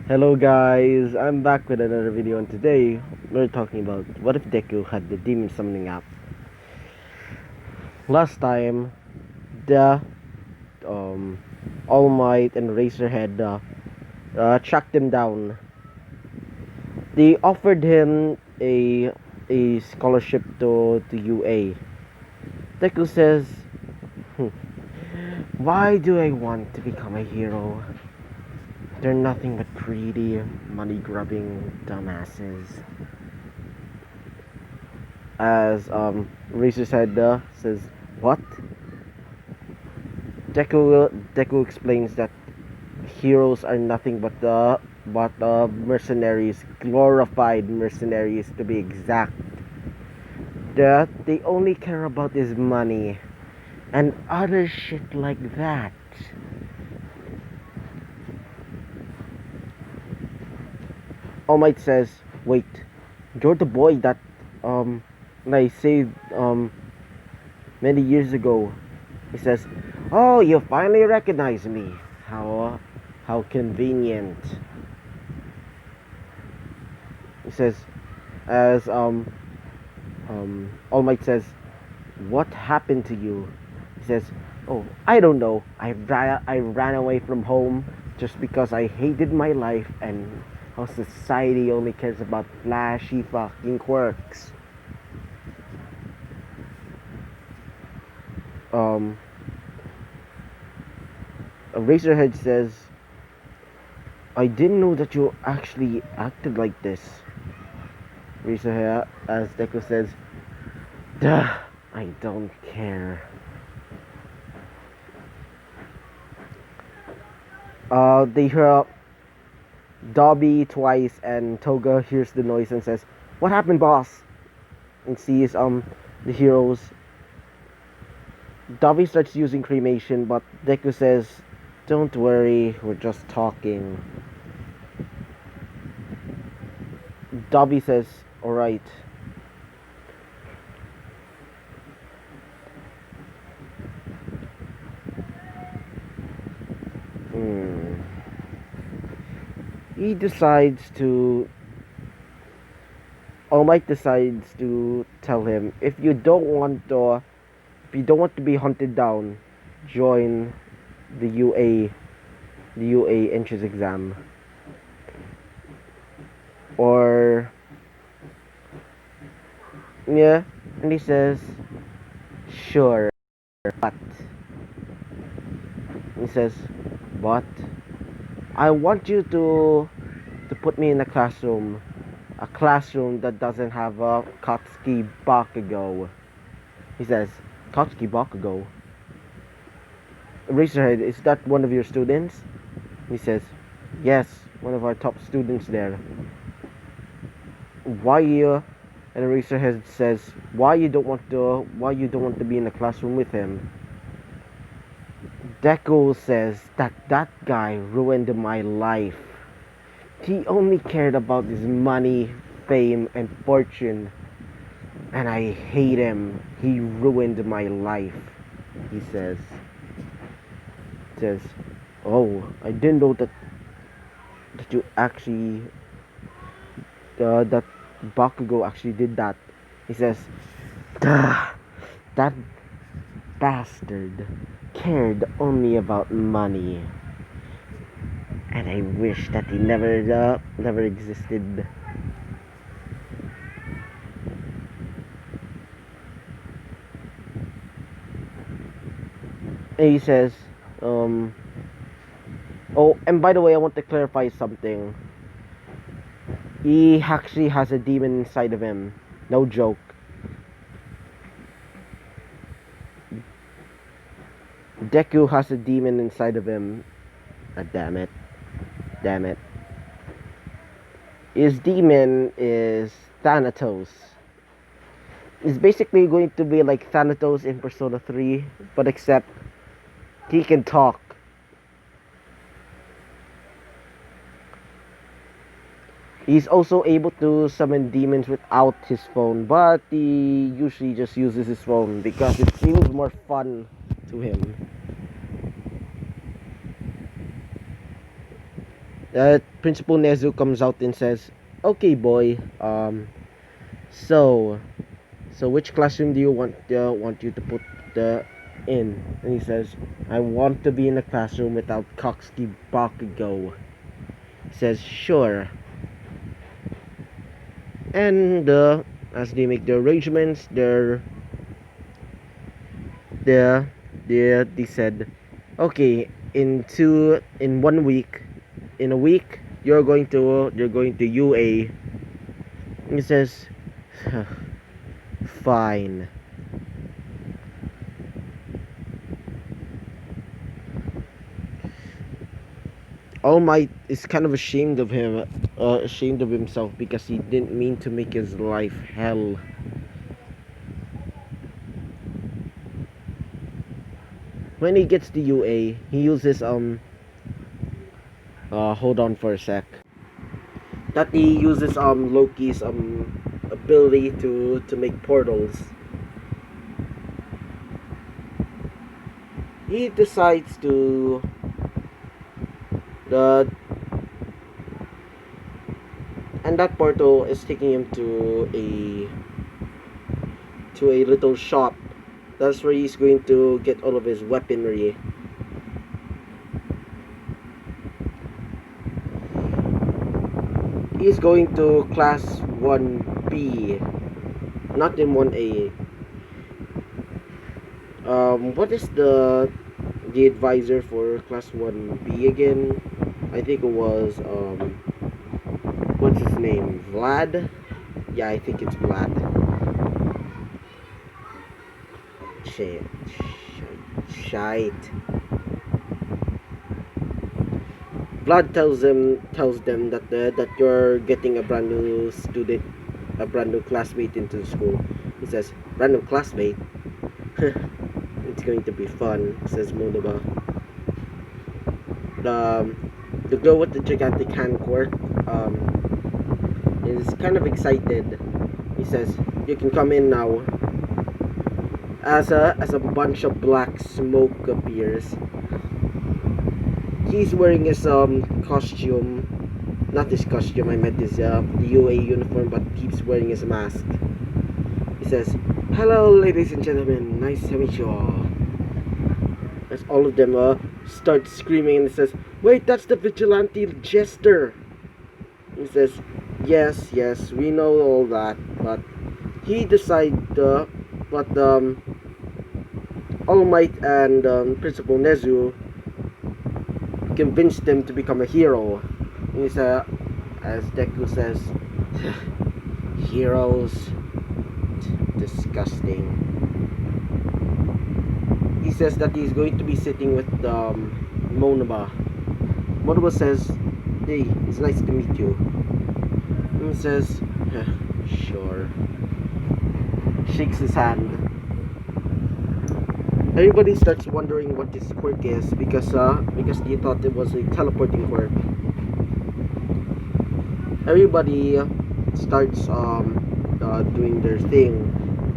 Hello guys, I'm back with another video, and today we're talking about what if Deku had the demon summoning app. Last time, the um, All Might and Razorhead tracked him down. They offered him a scholarship to UA. Deku says, "Hmm, why do I want to become a hero? They're nothing but greedy, money-grubbing dumbasses." As Razor said, says, "What?" Deku explains that heroes are nothing but mercenaries, glorified mercenaries to be exact. That they only care about is money and other shit like that. All Might says, "Wait, you're the boy that um I saved many years ago." He says, "Oh, you finally recognize me. How convenient." He says, as All Might says, "What happened to you?" He says, "Oh, I don't know. I ran away from home just because I hated my life and how society only cares about flashy fucking quirks." Um, Razorhead says, "I didn't know that you actually acted like this." Razorhead, as Deku says, "Duh, I don't care." They hear Dobby twice, and Toga hears the noise and says, "What happened, boss?" And sees the heroes. Dobby starts using cremation, but Deku says, "Don't worry, we're just talking." Dobby says, "Alright." Hmm. He decides to All Might decides to tell him, if you don't want to be hunted down, join the UA the UA entrance exam. Or yeah, and he says, "Sure, but," he says, "But I want you to put me in a classroom that doesn't have a Katsuki Bakugo." He says, "Katsuki Bakugo? Razorhead, is that one of your students?" He says, "Yes, one of our top students there." "Why you?" And Razorhead says, why you don't want to be in a classroom with him?" Deku says that guy ruined my life. He only cared about his money, fame, and fortune. And I hate him. He ruined my life, he says, "Oh, I didn't know that you actually that Bakugo actually did that." He says, "Duh, that bastard cared only about money. And I wish that he never existed." And he says, um, "Oh, and by the way, I want to clarify something. He actually has a demon inside of him. No joke. Deku has a demon inside of him. Ah, damn it. Damn it. His demon is Thanatos. It's basically going to be like Thanatos in Persona 3, but except he can talk. He's also able to summon demons without his phone, but he usually just uses his phone because it seems more fun to him. Principal Nezu comes out and says, "Okay, boy. So, so which classroom do you want you to put the in?" And he says, "I want to be in a classroom without Koksky Bakugo." He says, "Sure." And as they make the arrangements, they said, "Okay, in 1 week, in a week, you're going to UA." And he says, "Fine." All Might is kind of ashamed of himself because he didn't mean to make his life hell. When he gets to UA, he uses hold on for a sec. That he uses Loki's ability to make portals. He decides to the and that portal is taking him to a little shop. That's where he's going to get all of his weaponry. He's going to class 1B, not in 1A. What is the advisor for class 1B again? I think it was what's his name? Vlad? Yeah, I think it's Vlad. Shit. Shite. Vlad tells them that you're getting a brand new student, a brand new classmate into the school. He says, "Brand new classmate? It's going to be fun," says Monoba. The girl with the gigantic hand quirk is kind of excited. He says, "You can come in now." As a bunch of black smoke appears, he's wearing his costume. Not his costume, I meant his the UA uniform, but keeps wearing his mask. He says, "Hello, ladies and gentlemen. Nice to meet you all." As all of them start screaming, and he says, "Wait, that's the vigilante jester." He says, "Yes, yes, we know all that, but he decided, but All Might and Principal Nezu convinced him to become a hero." And he's, as Deku says, "Heroes, disgusting." He says that he's going to be sitting with Monoba. Monoba says, "Hey, it's nice to meet you." And he says, "Sure." Shakes his hand. Everybody starts wondering what this quirk is because they thought it was a teleporting quirk. Everybody starts doing their thing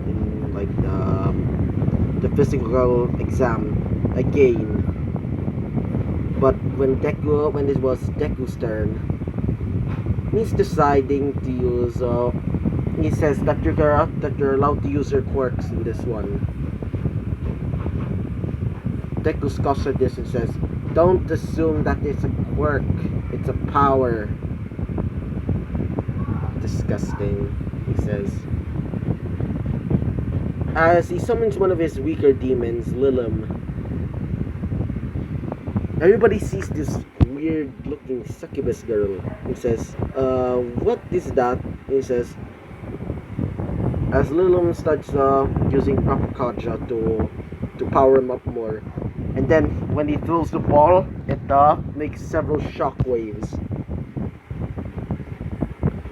in like the physical exam again. But when it was Deku's turn, he's deciding to use. He says that you're allowed to use your quirks in this one. Deku scoffs at this and says, "Don't assume that it's a quirk. It's a power." Disgusting, he says. As he summons one of his weaker demons, Lilim, everybody sees this weird-looking succubus girl. He says, "What is that?" He says, as Lilim starts using Propagaja to power him up more. And then when he throws the ball, it makes several shock waves.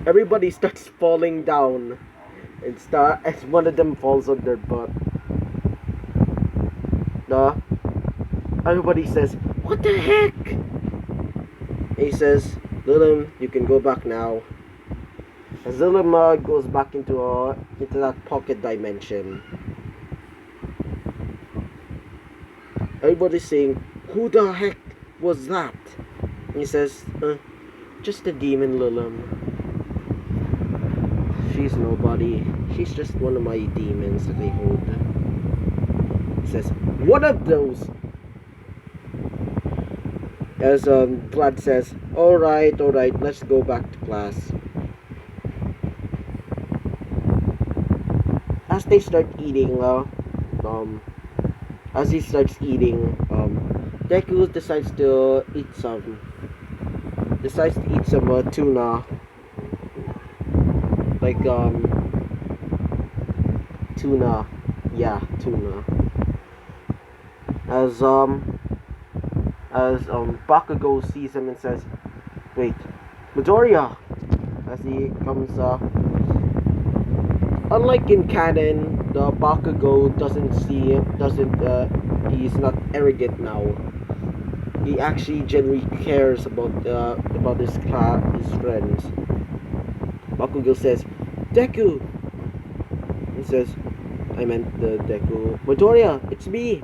Everybody starts falling down as one of them falls on their butt. Everybody says, "What the heck?" He says, "Lilim, you can go back now." As Lilim goes back into that pocket dimension, everybody's saying, "Who the heck was that?" And he says, Just a demon, Lilum. She's nobody. She's just one of my demons that I hold. It says, one of those. As Vlad says, alright, let's go back to class. As they start eating, as he starts eating, Deku decides to eat some tuna, like tuna, yeah, tuna. As Bakugo sees him and says, "Wait, Midoriya!" As he comes, unlike in canon, the Bakugo he's not arrogant now. He actually genuinely cares about his friends. Bakugo says, "Deku!" He says, "I meant the Deku. Midoriya, it's me."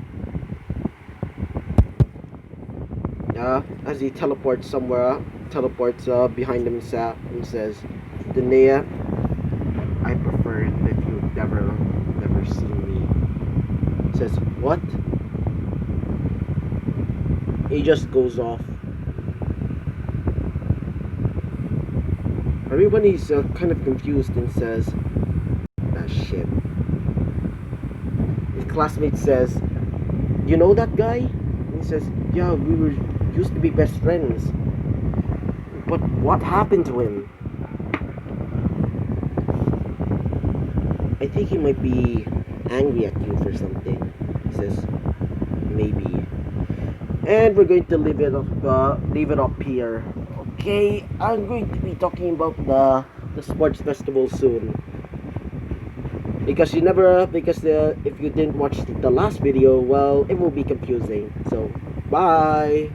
As he teleports behind him and says, "Denia, I prefer that you never see me." He says, "What?" He just goes off. Everybody's kind of confused and says, "Ah, shit." His classmate says, "You know that guy?" And he says, "Yeah, we were used to be best friends. But what happened to him?" "I think he might be angry at you for something." He says, "Maybe." And we're going to leave it up here. Okay, I'm going to be talking about the sports festival soon. Because if you didn't watch the last video, well, it will be confusing. So, bye.